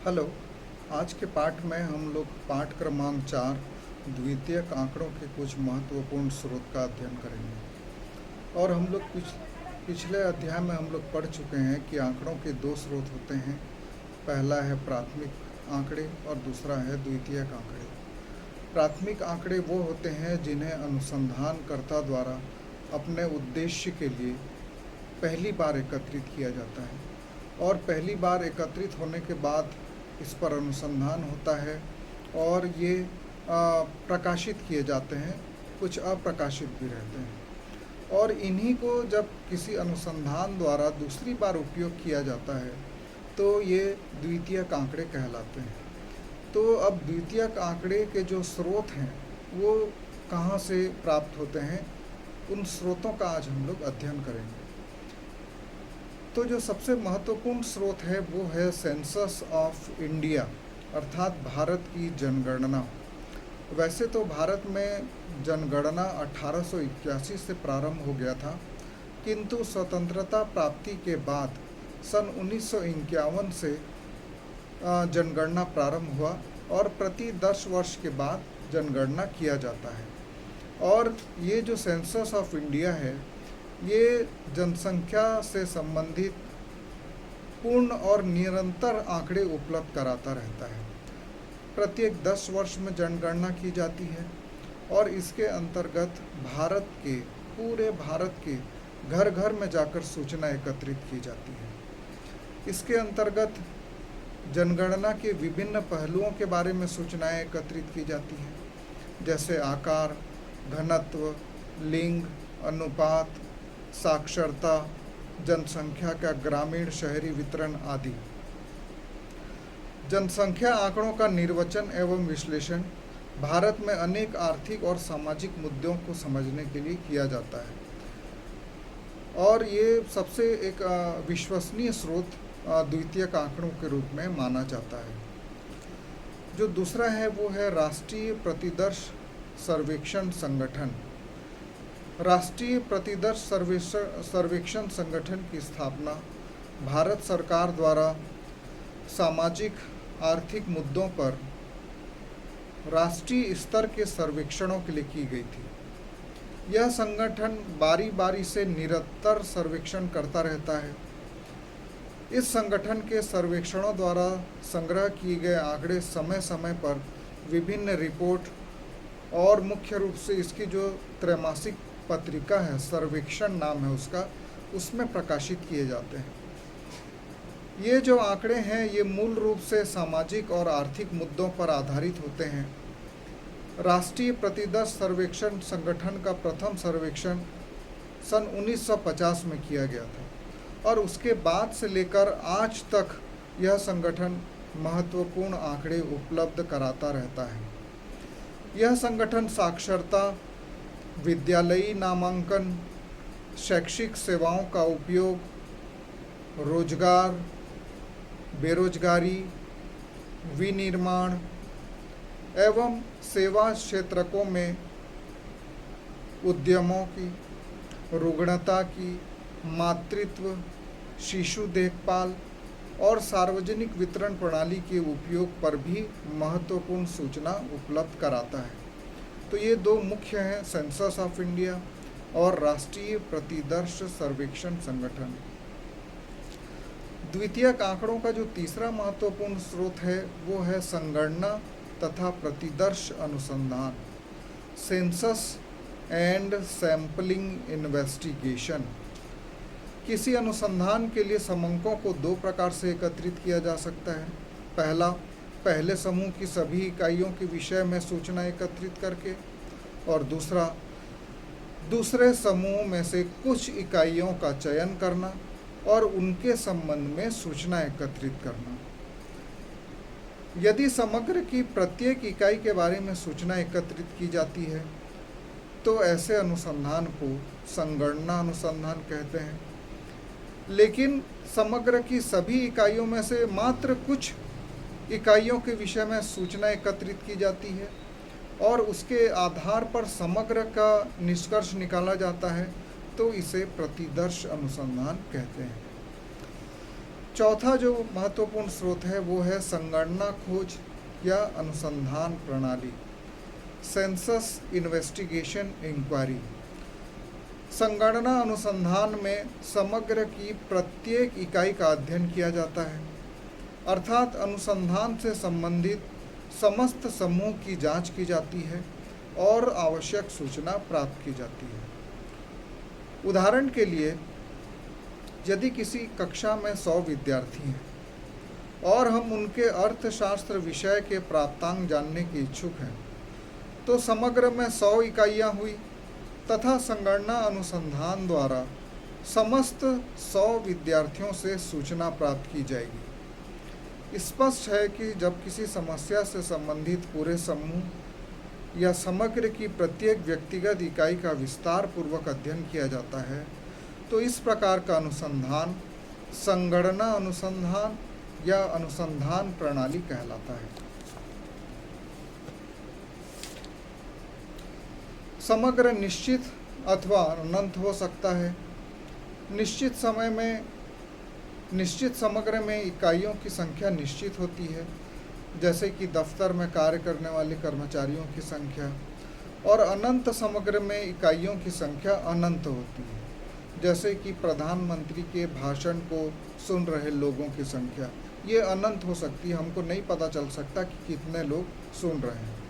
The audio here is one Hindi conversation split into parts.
हेलो। आज के पाठ में हम लोग पाठ क्रमांक 4 द्वितीयक आंकड़ों के कुछ महत्वपूर्ण स्रोत का अध्ययन करेंगे। और हम लोग पिछले अध्याय में हम लोग पढ़ चुके हैं कि आंकड़ों के दो स्रोत होते हैं। पहला है प्राथमिक आंकड़े और दूसरा है द्वितीयक आंकड़े। प्राथमिक आंकड़े वो होते हैं जिन्हें अनुसंधानकर्ता द्वारा अपने उद्देश्य के लिए पहली बार एकत्रित किया जाता है, और पहली बार एकत्रित होने के बाद इस पर अनुसंधान होता है और ये प्रकाशित किए जाते हैं, कुछ अप्रकाशित भी रहते हैं। और इन्हीं को जब किसी अनुसंधान द्वारा दूसरी बार उपयोग किया जाता है तो ये द्वितीयक आंकड़े कहलाते हैं। तो अब द्वितीयक आंकड़े के जो स्रोत हैं वो कहाँ से प्राप्त होते हैं, उन स्रोतों का आज हम लोग अध्ययन करेंगे। तो जो सबसे महत्वपूर्ण स्रोत है वो है सेंसस ऑफ इंडिया, अर्थात भारत की जनगणना। वैसे तो भारत में जनगणना 1881 से प्रारंभ हो गया था, किंतु स्वतंत्रता प्राप्ति के बाद सन 1951 से जनगणना प्रारंभ हुआ और प्रति 10 वर्ष के बाद जनगणना किया जाता है। और ये जो सेंसस ऑफ इंडिया है ये जनसंख्या से संबंधित पूर्ण और निरंतर आंकड़े उपलब्ध कराता रहता है। प्रत्येक 10 वर्ष में जनगणना की जाती है और इसके अंतर्गत पूरे भारत के घर घर में जाकर सूचना एकत्रित की जाती है। इसके अंतर्गत जनगणना के विभिन्न पहलुओं के बारे में सूचनाएं एकत्रित की जाती हैं, जैसे आकार, घनत्व, लिंग, अनुपात, साक्षरता, जनसंख्या का ग्रामीण शहरी वितरण आदि। जनसंख्या आंकड़ों का निर्वचन एवं विश्लेषण भारत में अनेक आर्थिक और सामाजिक मुद्दों को समझने के लिए किया जाता है, और ये सबसे एक विश्वसनीय स्रोत द्वितीयक आंकड़ों के रूप में माना जाता है। जो दूसरा है वो है राष्ट्रीय प्रतिदर्श सर्वेक्षण संगठन। राष्ट्रीय प्रतिदर्श सर्वेक्षण संगठन की स्थापना भारत सरकार द्वारा सामाजिक आर्थिक मुद्दों पर राष्ट्रीय स्तर के सर्वेक्षणों के लिए की गई थी। यह संगठन बारी बारी से निरंतर सर्वेक्षण करता रहता है। इस संगठन के सर्वेक्षणों द्वारा संग्रह किए गए आंकड़े समय समय पर विभिन्न रिपोर्ट और मुख्य रूप से इसकी जो त्रैमासिक पत्रिका है, सर्वेक्षण नाम है उसका, उसमें प्रकाशित किए जाते हैं। ये जो आंकड़े हैं ये मूल रूप से सामाजिक और आर्थिक मुद्दों पर आधारित होते हैं। राष्ट्रीय प्रतिदर्श सर्वेक्षण संगठन का प्रथम सर्वेक्षण सन 1950 में किया गया था और उसके बाद से लेकर आज तक यह संगठन महत्वपूर्ण आंकड़े उपलब्ध कराता रहता है। यह संगठन साक्षरता, विद्यालयी नामांकन, शैक्षिक सेवाओं का उपयोग, रोजगार, बेरोजगारी, विनिर्माण एवं सेवा क्षेत्रकों में उद्यमों की, रुग्णता की, मातृत्व, शिशु देखभाल और सार्वजनिक वितरण प्रणाली के उपयोग पर भी महत्वपूर्ण सूचना उपलब्ध कराता है। तो ये दो मुख्य हैं, सेंसस ऑफ इंडिया और राष्ट्रीय प्रतिदर्श सर्वेक्षण संगठन। द्वितीयक आंकड़ों का जो तीसरा महत्वपूर्ण स्रोत है वो है संगणना तथा प्रतिदर्श अनुसंधान, सेंसस एंड सैंपलिंग इन्वेस्टिगेशन। किसी अनुसंधान के लिए समंकों को दो प्रकार से एकत्रित किया जा सकता है। पहले समूह की सभी इकाइयों के विषय में सूचना एकत्रित करके, और दूसरे समूह में से कुछ इकाइयों का चयन करना और उनके संबंध में सूचना एकत्रित करना। यदि समग्र की प्रत्येक इकाई के बारे में सूचना एकत्रित की जाती है तो ऐसे अनुसंधान को संगणना अनुसंधान कहते हैं। लेकिन समग्र की सभी इकाइयों में से मात्र कुछ इकाइयों के विषय में सूचना एकत्रित की जाती है और उसके आधार पर समग्र का निष्कर्ष निकाला जाता है, तो इसे प्रतिदर्श अनुसंधान कहते हैं। चौथा जो महत्वपूर्ण स्रोत है वो है संगणना खोज या अनुसंधान प्रणाली, सेंसस इन्वेस्टिगेशन इंक्वायरी। संगणना अनुसंधान में समग्र की प्रत्येक इकाई का अध्ययन किया जाता है, अर्थात अनुसंधान से संबंधित समस्त समूह की जांच की जाती है और आवश्यक सूचना प्राप्त की जाती है। उदाहरण के लिए, यदि किसी कक्षा में 100 विद्यार्थी हैं और हम उनके अर्थशास्त्र विषय के प्राप्तांक जानने के इच्छुक हैं, तो समग्र में 100 इकाइयाँ हुई तथा संगणना अनुसंधान द्वारा समस्त 100 विद्यार्थियों से सूचना प्राप्त की जाएगी। स्पष्ट है कि जब किसी समस्या से संबंधित पूरे समूह या समग्र की प्रत्येक व्यक्तिगत इकाई का विस्तार पूर्वक अध्ययन किया जाता है, तो इस प्रकार का अनुसंधान संगणना अनुसंधान या अनुसंधान प्रणाली कहलाता है। समग्र निश्चित अथवा अनंत हो सकता है। निश्चित समग्र में इकाइयों की संख्या निश्चित होती है, जैसे कि दफ्तर में कार्य करने वाले कर्मचारियों की संख्या, और अनंत समग्र में इकाइयों की संख्या अनंत होती है, जैसे कि प्रधानमंत्री के भाषण को सुन रहे लोगों की संख्या। ये अनंत हो सकती है, हमको नहीं पता चल सकता कि कितने लोग सुन रहे हैं।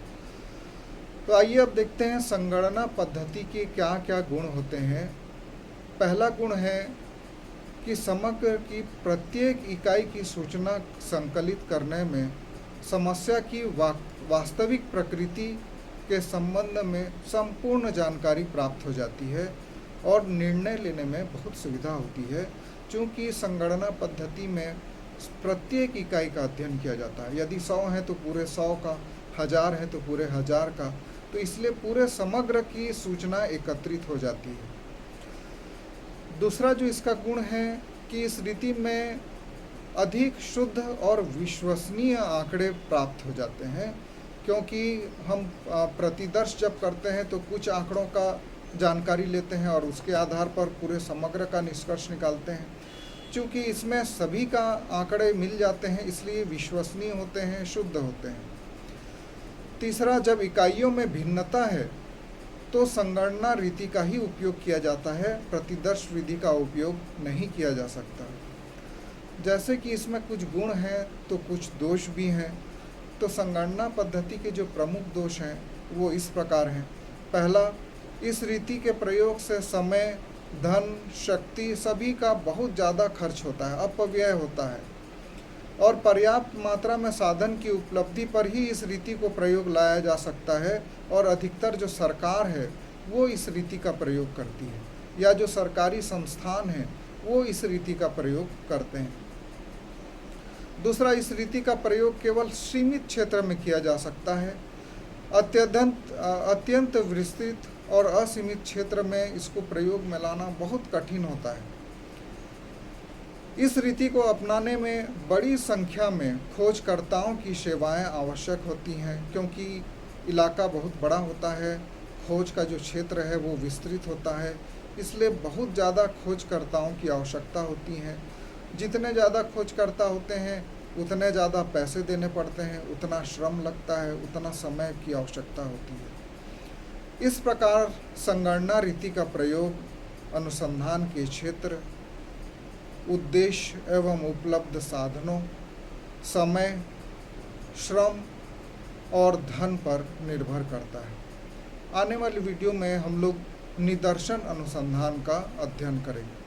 तो आइए अब देखते हैं संगणना पद्धति के क्या क्या गुण होते हैं। पहला गुण है कि समग्र की प्रत्येक इकाई की सूचना संकलित करने में समस्या की वास्तविक प्रकृति के संबंध में संपूर्ण जानकारी प्राप्त हो जाती है और निर्णय लेने में बहुत सुविधा होती है, क्योंकि संगणना पद्धति में प्रत्येक इकाई का अध्ययन किया जाता है। यदि 100 है तो पूरे 100 का, 1000 है तो पूरे 1000 का, तो इसलिए पूरे समग्र की सूचना एकत्रित हो जाती है। दूसरा जो इसका गुण है कि इस रीति में अधिक शुद्ध और विश्वसनीय आंकड़े प्राप्त हो जाते हैं, क्योंकि हम प्रतिदर्श जब करते हैं तो कुछ आंकड़ों का जानकारी लेते हैं और उसके आधार पर पूरे समग्र का निष्कर्ष निकालते हैं। चूँकि इसमें सभी का आंकड़े मिल जाते हैं, इसलिए विश्वसनीय होते हैं, शुद्ध होते हैं। तीसरा, जब इकाइयों में भिन्नता है तो संगणना रीति का ही उपयोग किया जाता है, प्रतिदर्श विधि का उपयोग नहीं किया जा सकता। जैसे कि इसमें कुछ गुण हैं तो कुछ दोष भी हैं। तो संगणना पद्धति के जो प्रमुख दोष हैं वो इस प्रकार हैं। पहला, इस रीति के प्रयोग से समय, धन, शक्ति सभी का बहुत ज़्यादा खर्च होता है, अपव्यय होता है, और पर्याप्त मात्रा में साधन की उपलब्धि पर ही इस रीति को प्रयोग लाया जा सकता है। और अधिकतर जो सरकार है वो इस रीति का प्रयोग करती है, या जो सरकारी संस्थान हैं वो इस रीति का प्रयोग करते हैं। दूसरा, इस रीति का प्रयोग केवल सीमित क्षेत्र में किया जा सकता है। अत्यंत विस्तृत और असीमित क्षेत्र में इसको प्रयोग में लाना बहुत कठिन होता है। इस रीति को अपनाने में बड़ी संख्या में खोजकर्ताओं की सेवाएं आवश्यक होती हैं, क्योंकि इलाका बहुत बड़ा होता है, खोज का जो क्षेत्र है वो विस्तृत होता है, इसलिए बहुत ज़्यादा खोजकर्ताओं की आवश्यकता होती है। जितने ज़्यादा खोजकर्ता होते हैं उतने ज़्यादा पैसे देने पड़ते हैं, उतना श्रम लगता है, उतना समय की आवश्यकता होती है। इस प्रकार संगणना रीति का प्रयोग अनुसंधान के क्षेत्र, उद्देश्य एवं उपलब्ध साधनों, समय, श्रम और धन पर निर्भर करता है। आने वाली वीडियो में हम लोग निदर्शन अनुसंधान का अध्ययन करेंगे।